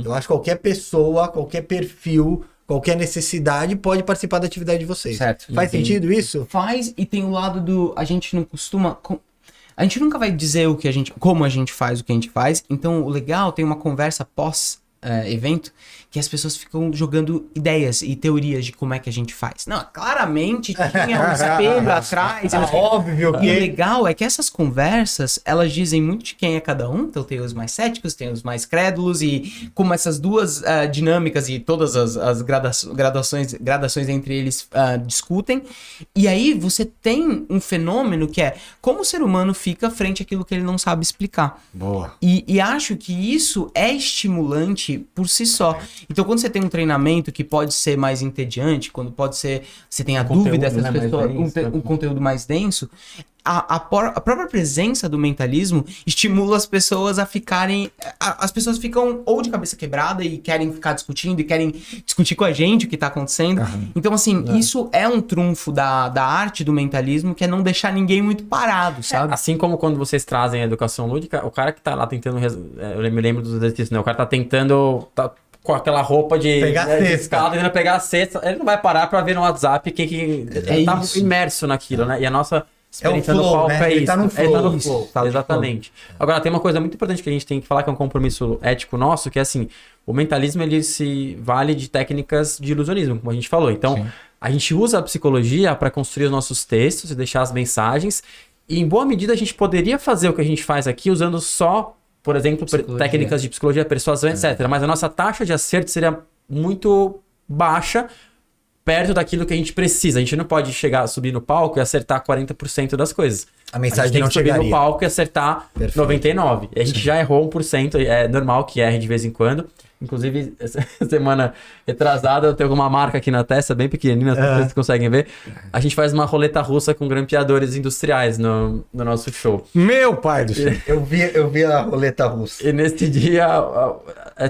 Eu acho que qualquer pessoa, qualquer perfil, qualquer necessidade pode participar da atividade de vocês. Certo. Faz sentido isso? Faz, e tem o lado do... A gente não costuma... A gente nunca vai dizer como a gente faz o que a gente faz. Então, o legal, tem uma conversa pós-evento, que as pessoas ficam jogando ideias e teorias de como é que a gente faz. Não, claramente tinha um espelho atrás. Óbvio que... E o legal é que essas conversas, elas dizem muito de quem é cada um. Então tem os mais céticos, tem os mais crédulos, e como essas duas dinâmicas e todas as gradações entre eles discutem. E aí você tem um fenômeno que é como o ser humano fica frente àquilo que ele não sabe explicar. Boa. E acho que isso é estimulante por si só. Então, quando você tem um treinamento que pode ser mais entediante, quando pode ser... Você tem a dúvida dessas pessoas, um conteúdo mais denso, a própria presença do mentalismo estimula as pessoas a ficarem... As pessoas ficam ou de cabeça quebrada e querem ficar discutindo e querem discutir com a gente o que está acontecendo. Então, assim, isso é um trunfo da arte do mentalismo, que é não deixar ninguém muito parado, sabe? Assim como quando vocês trazem a educação lúdica, o cara que tá lá tentando... Eu me lembro dos exercícios, né? O cara tá tentando... com aquela roupa de pegar a cesta. Tentando pegar a cesta, ele não vai parar pra ver no WhatsApp quem que tá isso. imerso naquilo, né? E a nossa experiência flow, do palco né? é Ele isso. tá no flow. Ele tá no Isso, flow, tá no exatamente. Agora, tem uma coisa muito importante que a gente tem que falar, que é um compromisso ético nosso, que é assim, o mentalismo, ele se vale de técnicas de ilusionismo, como a gente falou. Então, a gente usa a psicologia para construir os nossos textos e deixar as mensagens, e em boa medida a gente poderia fazer o que a gente faz aqui usando só, por exemplo, técnicas de psicologia, persuasão, etc. Mas a nossa taxa de acerto seria muito baixa perto daquilo que a gente precisa. A gente não pode subir no palco e acertar 40% das coisas. A mensagem gente tem não que subir chegaria. no palco e acertar 99%. A gente já errou 1%, é normal que erre de vez em quando. Inclusive, essa semana retrasada, eu tenho alguma marca aqui na testa, bem pequenininha, vocês conseguem ver. A gente faz uma roleta russa com grampeadores industriais no nosso show. Meu pai do céu. Eu vi a roleta russa. E nesse dia,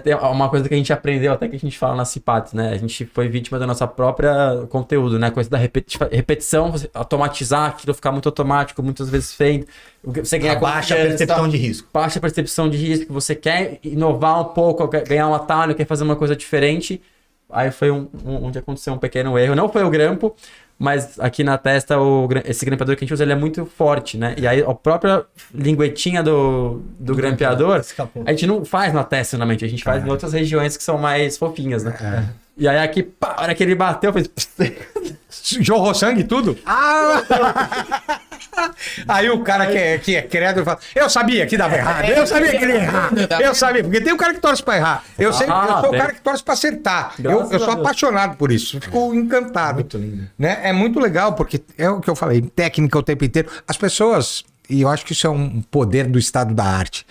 tem uma coisa que a gente aprendeu, até que a gente fala na Cipat, né? A gente foi vítima da nossa própria conteúdo, né? Coisa da repetição, automatizar, aquilo ficar muito automático, muitas vezes feito. Você ganha baixa percepção de risco. Baixa percepção de risco, você quer inovar um pouco, quer ganhar um atalho, quer fazer uma coisa diferente. Aí foi onde aconteceu um pequeno erro. Não foi o grampo, mas aqui na testa, esse grampeador que a gente usa, ele é muito forte, né? E aí a própria linguetinha do grampeador, escapou. a gente não faz na testa, na mente, a gente faz em outras regiões que são mais fofinhas, né? E aí aqui, pá, a hora que ele bateu, fez... Jorrou sangue e tudo? Aí o cara que é credo fala, eu sabia que dava errado, eu sabia que ele ia errar, eu sabia, porque tem o cara que torce pra errar, eu sou o cara que torce pra acertar, eu sou apaixonado por isso, fico encantado. Muito lindo. Né? É muito legal, porque é o que eu falei, técnica o tempo inteiro, as pessoas... E eu acho que isso é um poder do estado da arte.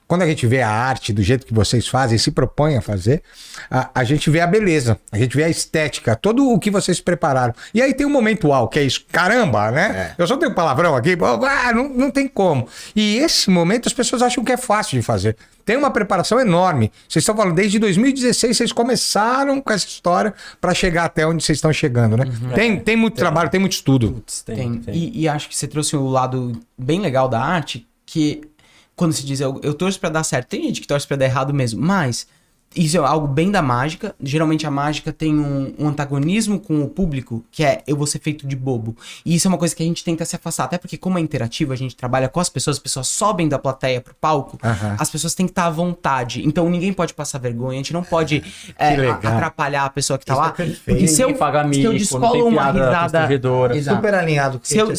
Quando a gente vê a arte do jeito que vocês fazem, se propõem a fazer, a gente vê a beleza, a gente vê a estética, todo o que vocês prepararam. E aí tem um momento uau, que é isso, caramba, né? Eu só tenho palavrão aqui, não tem como. E esse momento as pessoas acham que é fácil de fazer. Tem uma preparação enorme. Vocês estão falando, desde 2016 vocês começaram com essa história para chegar até onde vocês estão chegando, né? Tem muito trabalho, tem muito estudo. Tem. E acho que você trouxe o lado bem legal da arte, que quando se diz eu torço pra dar certo, tem gente que torce pra dar errado mesmo, mas isso é algo bem da mágica. Geralmente a mágica tem um antagonismo com o público, que é eu vou ser feito de bobo. E isso é uma coisa que a gente tenta se afastar, até porque como é interativo, a gente trabalha com as pessoas sobem da plateia pro palco, as pessoas têm que estar à vontade. Então ninguém pode passar vergonha, a gente não pode atrapalhar a pessoa que tá lá. Porque se eu descolo uma risada... Exato. Super alinhado com o que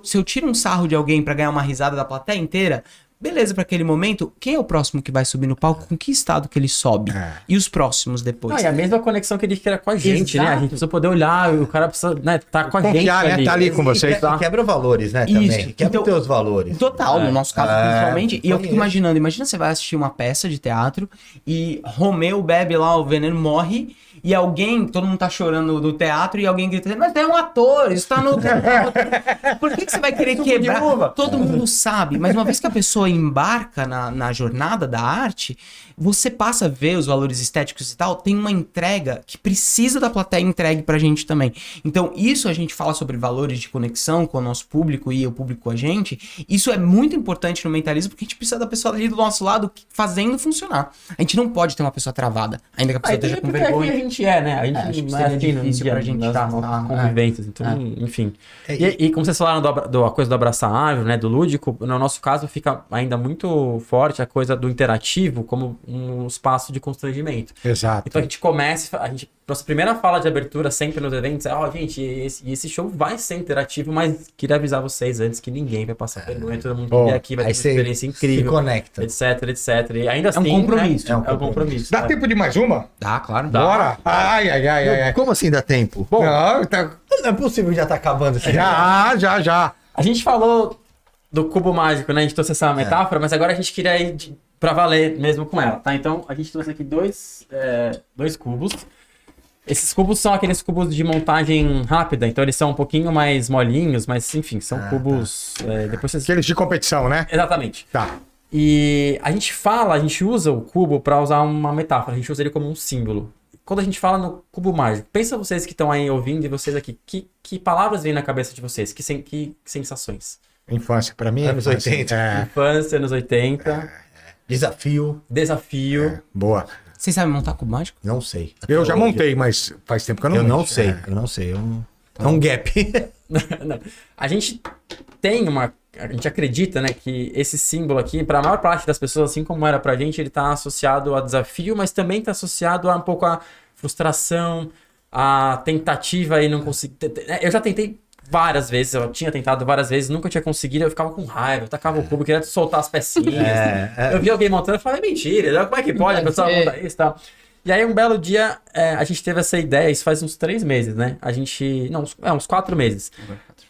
se eu tiro um sarro de alguém pra ganhar uma risada da plateia inteira... Beleza, para aquele momento, quem é o próximo que vai subir no palco? Com que estado que ele sobe? E os próximos depois? E a mesma conexão que ele quer com a gente, né? A gente precisa poder olhar, o cara precisa tá com a gente ali. Tá ali com você. Quebra valores, né? Também. Isso. Quebra os teus valores. Total, no nosso caso, principalmente. E eu fico imaginando, imagina você vai assistir uma peça de teatro e Romeu bebe lá, o veneno morre e alguém, todo mundo tá chorando no teatro e alguém grita, mas é um ator, isso tá no teatro. Por que você vai querer quebrar? Todo mundo sabe, mas uma vez que a pessoa embarca na jornada da arte, você passa a ver os valores estéticos e tal, tem uma entrega que precisa da plateia entregue pra gente também. Então, isso a gente fala sobre valores de conexão com o nosso público e o público com a gente. Isso é muito importante no mentalismo, porque a gente precisa da pessoa ali do nosso lado fazendo funcionar. A gente não pode ter uma pessoa travada, ainda que a pessoa esteja com vergonha. A gente é, né? A gente acho que não seria é difícil pra gente nas tá, convivências. Então, enfim. E como vocês falaram da coisa do abraçar a árvore, né? Do lúdico, no nosso caso fica ainda muito forte a coisa do interativo como um espaço de constrangimento. Exato. Então a gente começa, nossa primeira fala de abertura sempre nos eventos é, gente, esse show vai ser interativo, mas queria avisar vocês antes que ninguém vai passar vergonha, todo mundo que vier aqui vai ter uma experiência incrível, se conecta. etc. E ainda assim, um compromisso. Né? É um compromisso. Dá tempo de mais uma? Dá, claro. Bora! Ai. Como assim dá tempo? Bom, não, tá... Não é possível que já tá acabando esse Já. A gente falou do cubo mágico, né? A gente trouxe essa metáfora, mas agora a gente queria ir pra valer mesmo com ela, tá? Então a gente trouxe aqui dois cubos. Esses cubos são aqueles cubos de montagem rápida, então eles são um pouquinho mais molinhos, mas enfim, são cubos... depois vocês... Aqueles de competição, né? Exatamente. Tá. E a gente usa o cubo para usar uma metáfora, a gente usa ele como um símbolo. Quando a gente fala no cubo mágico, pensa vocês que estão aí ouvindo e vocês aqui, que palavras vêm na cabeça de vocês? Que sensações? Infância, pra mim. Anos 80. Infância, anos 80. Desafio. Desafio. Boa. Vocês sabem montar cubo mágico? Não sei. Eu já montei, mas faz tempo que eu não Eu não monto. sei. Eu não sei. É um gap. Não. A gente a gente acredita, né, que esse símbolo aqui, para a maior parte das pessoas, assim como era pra gente, ele tá associado a desafio, mas também tá associado a um pouco a frustração, a tentativa e não conseguir. Eu já tentei várias vezes, eu tinha tentado várias vezes, nunca tinha conseguido, eu ficava com raiva, eu tacava o cubo, queria soltar as pecinhas. Eu vi alguém montando e falei, mentira, como é que pode a pessoa montar isso e tal? E aí um belo dia, a gente teve essa ideia, isso faz uns 3 meses, né? Uns 4 meses.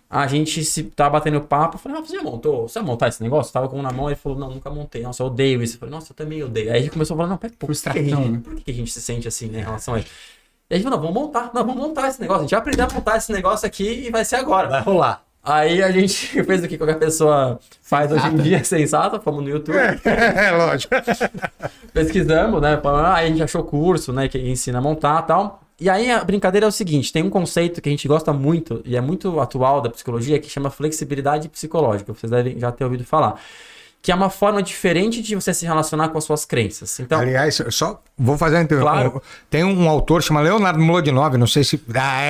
A gente tava batendo papo, eu falei, você vai montar esse negócio? Eu tava com um na mão, ele falou, não, nunca montei, nossa, eu odeio isso. Eu falei, nossa, eu também odeio. Aí a gente começou a falar, não, por que a gente se sente assim, né, em relação a isso? E a gente falou, vamos montar esse negócio, a gente vai aprender a montar esse negócio aqui e vai ser agora. Vai rolar. Aí a gente fez o que qualquer pessoa faz hoje em dia, sensata, fomos no YouTube. Lógico. Pesquisamos, né? Aí a gente achou curso, né? Que ensina a montar e tal. E aí a brincadeira é o seguinte, tem um conceito que a gente gosta muito, e é muito atual da psicologia, que chama flexibilidade psicológica. Vocês devem já ter ouvido falar. Que é uma forma diferente de você se relacionar com as suas crenças. Então, aliás, só vou fazer uma intervenção. Claro. Tem um autor chamado Leonardo Mlodinov, não sei se...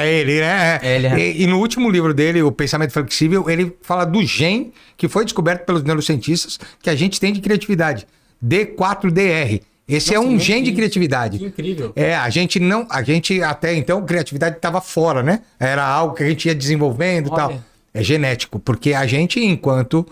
ele, né? E no último livro dele, O Pensamento Flexível, ele fala do gen que foi descoberto pelos neurocientistas que a gente tem de criatividade. D4DR. Esse é um gen de criatividade. Que incrível. A gente até então, criatividade estava fora, né? Era algo que a gente ia desenvolvendo e tal. É genético, porque a gente, enquanto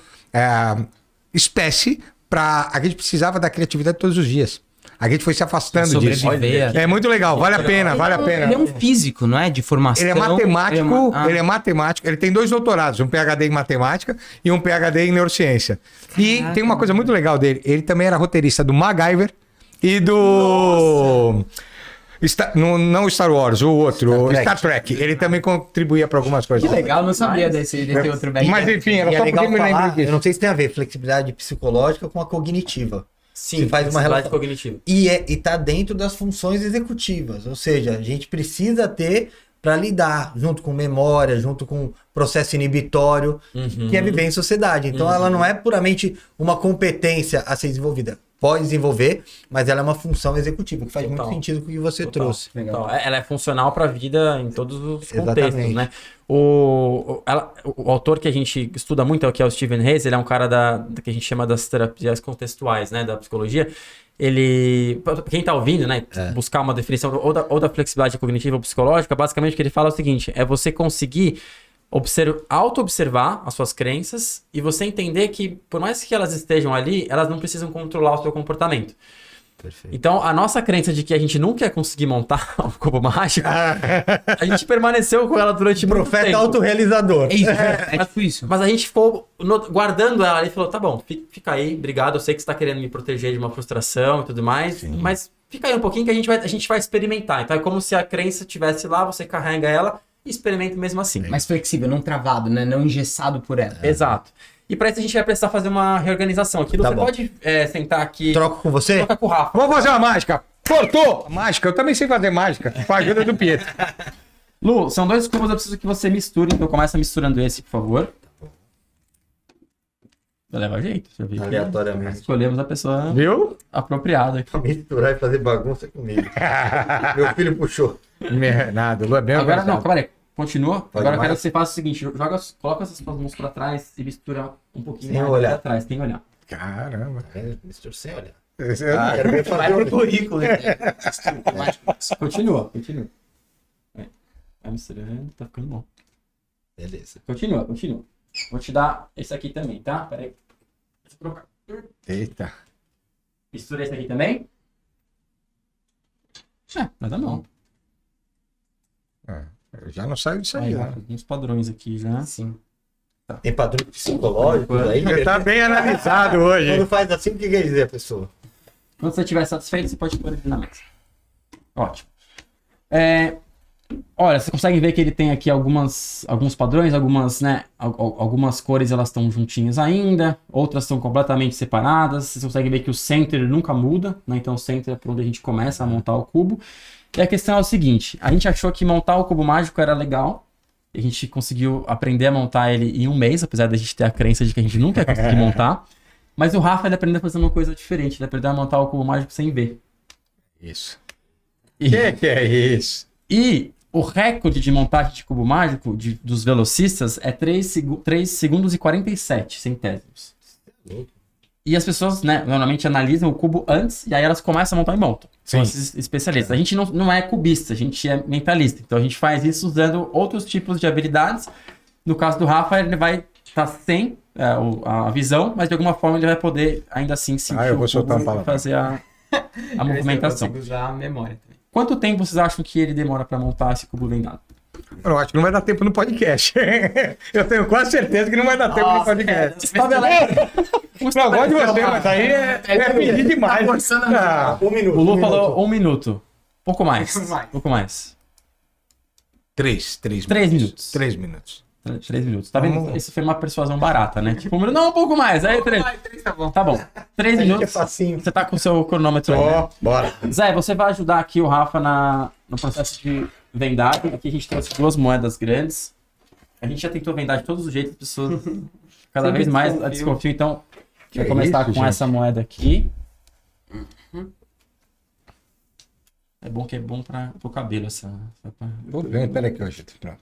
espécie, a gente precisava da criatividade todos os dias. A gente foi se afastando disso. É muito legal, vale a pena. Ele é um físico, não é? De formação. Ele é matemático, ele tem 2 doutorados, um PhD em matemática e um PhD em neurociência. E tem uma coisa muito legal dele, ele também era roteirista do MacGyver e do... não Star Wars, o outro, Star Trek. Ele também contribuía para algumas coisas. Que legal, não sabia desse outro background. Mas enfim, era só porque me lembro disso. Eu não sei se tem a ver flexibilidade psicológica com a cognitiva. Sim, faz uma relação cognitiva. E tá dentro das funções executivas. Ou seja, a gente precisa ter para lidar junto com memória, junto com processo inibitório, que é viver em sociedade. Então ela não é puramente uma competência a ser desenvolvida. Pode desenvolver, mas ela é uma função executiva, que faz muito sentido com o que você trouxe. Então, ela é funcional para a vida em todos os contextos, né? O autor que a gente estuda muito, que é o Steven Hayes, ele é um cara que a gente chama das terapias contextuais, né, da psicologia. Ele, quem está ouvindo, né, buscar uma definição ou da flexibilidade cognitiva ou psicológica, basicamente o que ele fala é o seguinte, é você conseguir auto-observar as suas crenças e você entender que, por mais que elas estejam ali, elas não precisam controlar o seu comportamento. Perfeito. Então, a nossa crença de que a gente nunca ia conseguir montar um cubo mágico, a gente permaneceu com ela durante muito tempo. Profeta autorrealizador. É isso, é tipo isso. Mas a gente ficou guardando ela e falou, tá bom, fica aí, obrigado, eu sei que você está querendo me proteger de uma frustração e tudo mais, mas fica aí um pouquinho que a gente vai experimentar. Então é como se a crença estivesse lá, você carrega ela e experimenta mesmo assim. Mais flexível, não travado, né? Não engessado por ela. Exato. E para isso a gente vai precisar fazer uma reorganização aqui. Tá Você bom. pode sentar aqui. Troco com você? Troca com o Rafa. Vamos fazer uma mágica. Cortou! Mágica, eu também sei fazer mágica. Com a ajuda do Pietro. Lu, são 2 cubos, eu preciso que você misture. Então começa misturando esse, por favor. Vai levar jeito. Já vi que Aleatoriamente. escolhemos a pessoa Viu? apropriada aqui. Misturar e fazer bagunça comigo. Meu filho puxou. Nada, Lu é bem Agora organizado. não, peraí. Continua. Agora eu quero mais? que você faça o seguinte: coloca essas suas mãos pra trás e mistura um pouquinho Sem mais olhar. pra trás. Tem que olhar. Caramba. Mistura sem olhar. Ah, Quero ver Vai fazer pro currículo. Né? Continua. Vai misturando, tá ficando bom. Beleza. Continua. Vou te dar esse aqui também, tá? Peraí. Deixa eu trocar. Eita. Mistura esse aqui também. Vai dar bom. Eu já não saio disso aí, Aí, né? uns padrões aqui já. Sim. Tem padrões psicológicos aí. Você tá bem analisado hoje. Quando faz assim, o que quer dizer a pessoa? Quando você estiver satisfeito, você pode pôr ele na mesa. Ótimo. Olha, você consegue ver que ele tem aqui alguns padrões, algumas cores elas estão juntinhas ainda, outras estão completamente separadas. Você consegue ver que o center nunca muda, né? Então o center é por onde a gente começa a montar o cubo. E a questão é o seguinte, a gente achou que montar o cubo mágico era legal, a gente conseguiu aprender a montar ele em 1 mês, apesar da gente ter a crença de que a gente nunca ia conseguir montar. Mas o Rafa, ele aprendeu a fazer uma coisa diferente, ele aprendeu a montar o cubo mágico sem ver. Isso. E, Que é isso? e o recorde de montagem de cubo mágico dos velocistas é 3 segundos e 47 centésimos. E as pessoas, né, normalmente analisam o cubo antes e aí elas começam a montar e montam. São esses especialistas. A gente não é cubista, a gente é mentalista. Então a gente faz isso usando outros tipos de habilidades. No caso do Rafa, ele vai estar sem a visão, mas de alguma forma ele vai poder ainda assim sentir eu vou o soltar cubo um e fazer a movimentação. Eu consigo usar a memória também. Quanto tempo vocês acham que ele demora para montar esse cubo vendado? Eu acho que não vai dar tempo no podcast. Eu tenho quase certeza que não vai dar tempo no podcast. Não, eu gosto de você, mas aí é pedir demais. Ah, 1 minuto. O Lu 1 falou 1 minuto. Pouco mais. Pouco mais. 3 minutos. 3 minutos. 3 minutos. Tá vendo? Vamos. Isso foi uma persuasão barata, né? Tipo, não, um pouco mais. Aí, 3. Tá bom. Tá bom. 3 É minutos. facinho. Você tá com o seu cronômetro aí, né? Ó, bora. Zé, você vai ajudar aqui o Rafa no processo de vendagem. Aqui a gente trouxe 2 moedas grandes. A gente já tentou vendar de todos os jeitos, as pessoas cada Sempre vez mais desconfiam. desconfiam. Então, a gente Que vai começar isso, com gente? essa moeda aqui. É bom que é bom para o cabelo essa. Tudo bem, peraí que eu ajeito. Pronto.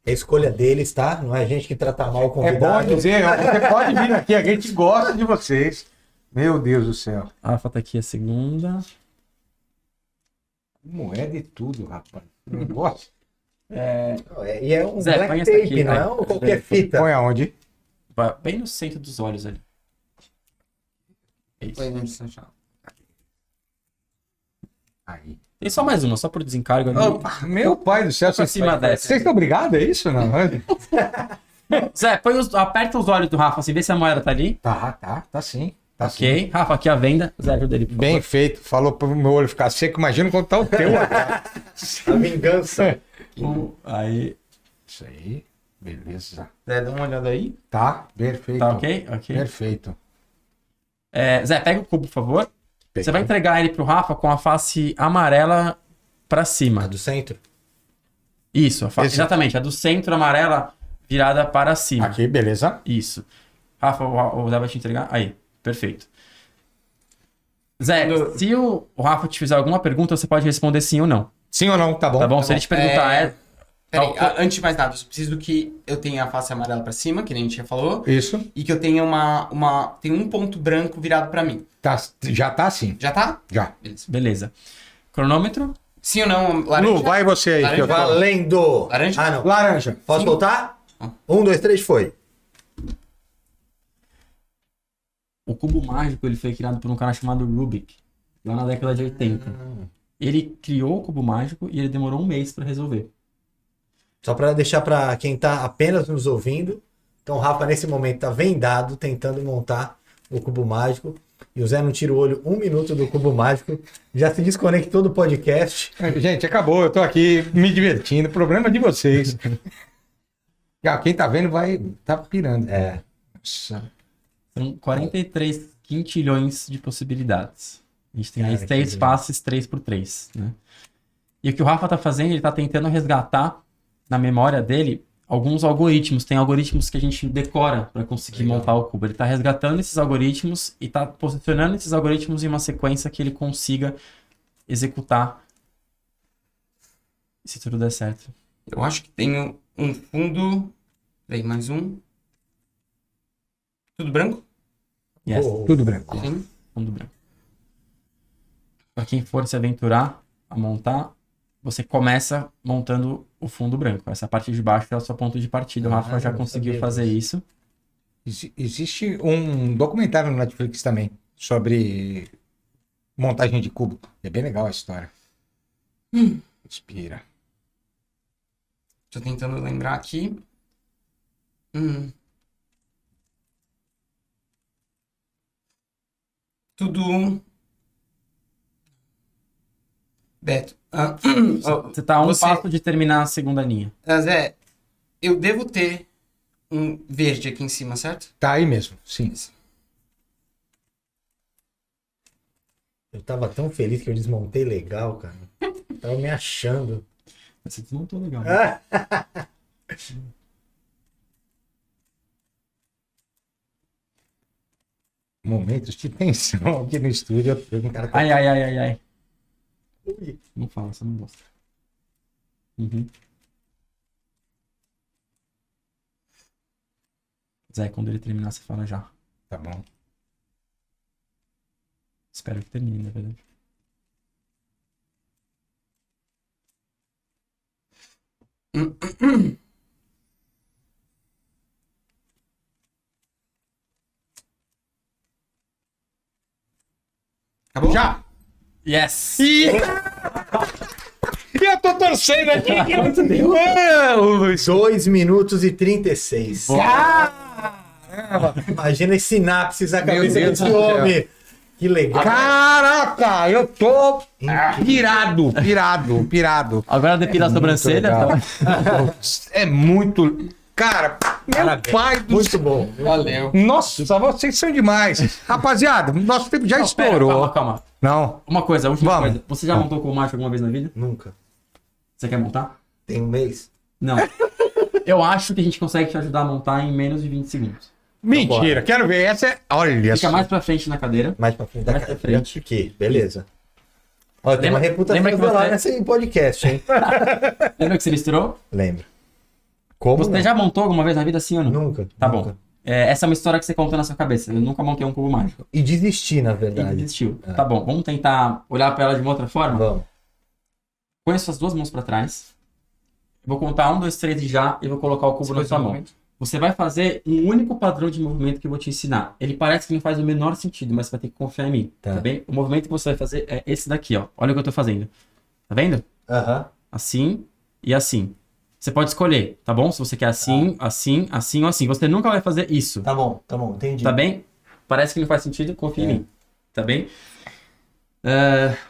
É escolha deles, tá? Não é a gente que trata mal o É convidado. bom dizer, ó, você pode vir aqui, a gente gosta de vocês. Meu Deus do céu. A Rafa tá aqui a segunda. Moeda e tudo, rapaz. Não gosto. E é um Zé, põe black essa tape, aqui, não é vai. um qualquer fita. Põe aonde? Vai bem no centro dos olhos ali. É isso. Foi sensacional. Aí. Tem só mais uma, só por desencargo ali. Meu pai do céu. Pra cima dessa. Vocês estão brigados, é isso? Não? Zé, aperta os olhos do Rafa, assim, vê se a moeda tá ali. Tá sim. Tá sim. Ok. Rafa, aqui a venda. Zé, ajuda ele, por Bem favor. feito. Falou pro meu olho ficar seco. Imagina quando tá o teu. A vingança. Aí. Isso aí. Beleza. Zé, dá uma olhada aí. Tá, perfeito. Tá ok? Ok. Perfeito. Zé, pega o cubo, por favor. Peguei. Você vai entregar ele pro Rafa com a face amarela pra A cima. do centro? Isso, Esse- exatamente. A do centro amarela virada para cima. Aqui, beleza. Isso. Rafa, o Zé vai te entregar. Aí, perfeito. Zé, se o Rafa te fizer alguma pergunta, você pode responder sim ou não. Sim ou não? Tá bom. Tá bom? Se ele te perguntar, Peraí, Tá, antes de mais nada, eu só preciso que eu tenha a face amarela pra cima, que nem a gente já falou, Isso. e que eu tenha tem um ponto branco virado pra mim. Tá, já tá sim. Já tá? Já. Beleza. beleza. Cronômetro? Sim ou não, laranja? Lu, vai você aí. Laranja. que eu tô- Valendo! Laranja? Ah, não. Laranja. Posso Sim. voltar? 1, 2, 3, foi. O cubo mágico ele foi criado por um cara chamado Rubik, lá na década de 80. Ele criou o cubo mágico e ele demorou 1 mês pra resolver. Só para deixar para quem tá apenas nos ouvindo. Então, o Rafa, nesse momento, tá vendado, tentando montar o cubo mágico. e o Zé não tira o olho 1 minuto do cubo mágico, já se desconectou do podcast. Gente, acabou. Eu tô aqui me divertindo. Problema de vocês. Quem tá vendo tá pirando. Nossa. São 43 quintilhões de possibilidades. A gente tem aí Cara, 6 que faces 3x3, né? E o que o Rafa tá fazendo, ele tá tentando resgatar na memória dele alguns algoritmos. Tem algoritmos que a gente decora para conseguir montar o cubo. Ele tá resgatando esses algoritmos e tá posicionando esses algoritmos em uma sequência que ele consiga executar se tudo der certo. Eu acho que tenho um fundo... Vem mais um. Tudo branco? Yes, Tudo branco. Sim. fundo branco. Para quem for se aventurar a montar, você começa montando o fundo branco. Essa parte de baixo é o seu ponto de partida. O Rafa já não conseguiu sabia fazer disso. isso. Existe um documentário no Netflix também sobre montagem de cubo. É bem legal a história. Inspira. Tô tentando lembrar aqui. Tudo... Beto. Você tá a um Você- passo de terminar a segunda linha. Zé, eu devo ter um verde aqui em cima, certo? Tá aí mesmo, sim. Eu tava tão feliz que eu desmontei legal, cara. Tava me achando. Você desmontou legal. Né? Momentos de tensão aqui no estúdio. Um cara tá... Ai. Não fala, você não mostra. Uhum. Zé, quando ele terminar, você fala já. Tá bom. Espero que termine, na verdade. Acabou? Já! Yes! E eu tô torcendo aqui. Quanto deu? 2 minutos e 36. Caramba! Imagina as sinapses na Meu cabeça Deus desse do céu. homem. Que legal. Caraca, eu tô pirado. Agora depila a sobrancelha. legal. Então... É muito... Cara, meu Parabéns. pai do Muito bom. Valeu. Nossa, vocês são demais. Rapaziada, nosso tempo já Não, pera, estourou. calma. Não. Uma coisa, a última Vamos. coisa. Você já montou com o macho alguma vez na vida? Nunca. Você quer montar? Tem um mês? Não. Eu acho que a gente consegue te ajudar a montar em menos de 20 segundos. Mentira, quero ver. Essa é... Olha Fica só. mais pra frente na cadeira. Mais pra frente da Mais pra cara. frente. Aqui, beleza. Olha, tem uma reputação lembra que lá você- nesse podcast, hein? Lembra que você misturou? Lembro. Como Você não? já montou alguma vez na vida assim ou não? Nunca. Tá nunca. bom. Essa é uma história que você contou na sua cabeça. Eu nunca montei um cubo mágico. E desisti, na E verdade. desistiu. Tá bom, vamos tentar olhar pra ela de uma outra forma? Vamos. Põe suas duas mãos pra trás. Eu vou contar 1, 2, 3 e já e vou colocar o cubo na sua mão. Você vai fazer um único padrão de movimento que eu vou te ensinar. Ele parece que não faz o menor sentido, mas você vai ter que confiar em mim, tá bem? O movimento que você vai fazer é esse daqui, ó. Olha o que eu tô fazendo. Tá vendo? Aham. Assim e assim. Você pode escolher, tá bom? Se você quer assim, assim, assim ou assim. Você nunca vai fazer isso, Tá bom, entendi. tá bem? Parece que não faz sentido, confia em mim. Tá bem?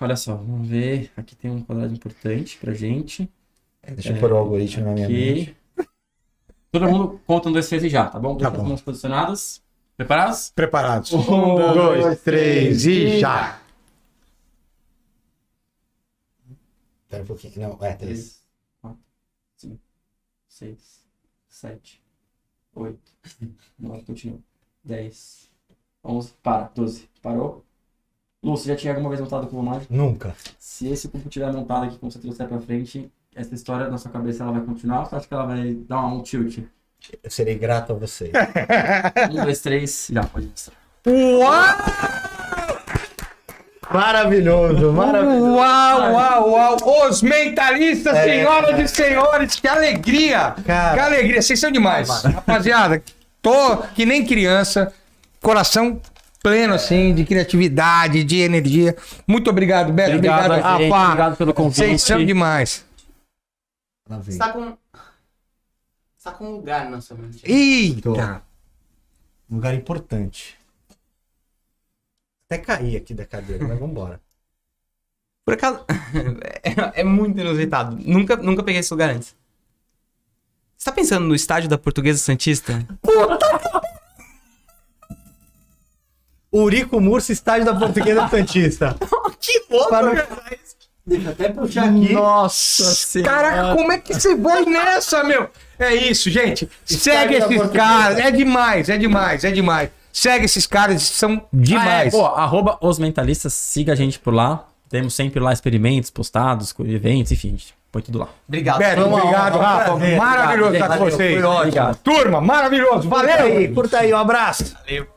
Olha só, vamos ver. Aqui tem um quadrado importante pra gente. Deixa eu pôr o algoritmo na minha mente. Aqui. Todo mundo conta 1, 2, 3 e já, tá bom? Tá Deixa bom. as mãos posicionadas. Preparados? Preparados. 1, 2, 3 e já. Pera um pouquinho. Não, 3. 3, 4, 5, 6, 7, 8, 9, continua. 10, 11, para, 12. Parou? Lu, você já tinha alguma vez montado o cubo mágico? Nunca. Se esse cubo tiver montado aqui, como você trouxer pra frente, essa história na sua cabeça ela vai continuar ou você acha que ela vai dar um tilt? Eu serei grato a você. 1, 2, 3, já, pode mostrar. Uau! Maravilhoso, maravilhoso. Uau! Os mentalistas, senhoras e senhores, que alegria! Cara. Que alegria, vocês são demais. Rapaziada, tô que nem criança, coração pleno, assim, de criatividade, de energia. Muito obrigado, Beto. Obrigado, Obrigado, a gente, Rafa. obrigado pelo convite. Vocês são demais. Lá vem. Você tá com um lugar na sua mente. Eita! Um lugar importante. até cair aqui da cadeira, mas vambora. Por acaso, é muito inusitado. Nunca peguei esse lugar antes. Você tá pensando no estádio da Portuguesa Santista? Urico Mursa, estádio da Portuguesa Santista. Que louco! Deixa eu até puxar aqui. Nossa, caraca, como é que você vai nessa, meu? É isso, gente. Segue da esses Portuguesa. caras. É demais. Segue esses caras, eles são demais. Os Mentalistas, siga a gente por lá. Temos sempre lá experimentos postados, eventos, enfim, a gente põe tudo lá. Obrigado. Beto, obrigado, Rafa. prazer. Maravilhoso Obrigado, estar com gente. vocês. Foi ótimo. Turma, maravilhoso. Valeu. Curta aí, um abraço. Valeu.